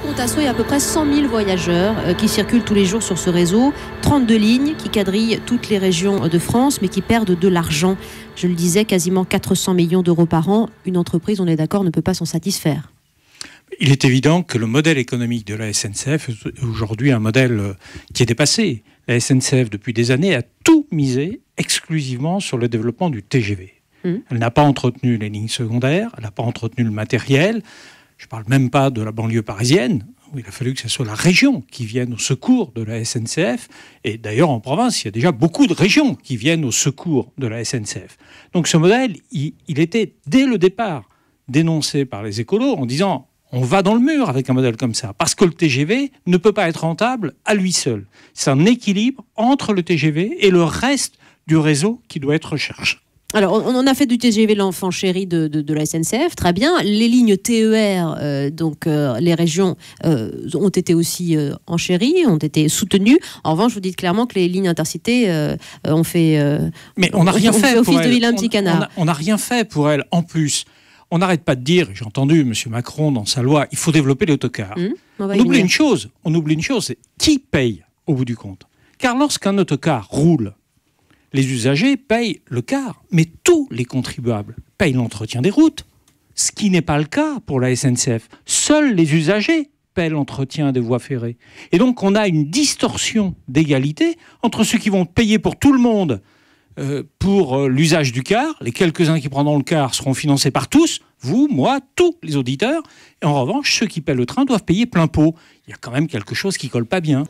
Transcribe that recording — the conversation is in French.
Montasso, il y a à peu près 100 000 voyageurs qui circulent tous les jours sur ce réseau. 32 lignes qui quadrillent toutes les régions de France, mais qui perdent de l'argent. Je le disais, quasiment 400 millions d'euros par an. Une entreprise, on est d'accord, ne peut pas s'en satisfaire. Il est évident que le modèle économique de la SNCF est aujourd'hui un modèle qui est dépassé. La SNCF, depuis des années, a tout misé exclusivement sur le développement du TGV. Elle n'a pas entretenu les lignes secondaires, elle n'a pas entretenu le matériel. Je ne parle même pas de la banlieue parisienne, où il a fallu que ce soit la région qui vienne au secours de la SNCF. Et d'ailleurs, en province, il y a déjà beaucoup de régions qui viennent au secours de la SNCF. Donc ce modèle, il était, dès le départ, dénoncé par les écolos en disant « on va dans le mur avec un modèle comme ça ». Parce que le TGV ne peut pas être rentable à lui seul. C'est un équilibre entre le TGV et le reste du réseau qui doit être recherché. Alors, on a fait du TGV l'enfant chéri de la SNCF, très bien. Les lignes TER, les régions ont été aussi enchéries, ont été soutenues. En revanche, vous dites clairement que les lignes intercités ont fait... Mais on n'a rien fait office pour de elles. vilain petit canard. On n'a rien fait pour elles. En plus, on n'arrête pas de dire, j'ai entendu M. Macron dans sa loi, il faut développer l'autocar. On oublie une chose, c'est qui paye au bout du compte. Car lorsqu'un autocar roule, les usagers payent le car, mais tous les contribuables payent l'entretien des routes, ce qui n'est pas le cas pour la SNCF. Seuls les usagers paient l'entretien des voies ferrées. Et donc on a une distorsion d'égalité entre ceux qui vont payer pour tout le monde pour l'usage du car. Les quelques-uns qui prendront le car seront financés par tous, vous, moi, tous les auditeurs. Et en revanche, ceux qui paient le train doivent payer plein pot. Il y a quand même quelque chose qui colle pas bien.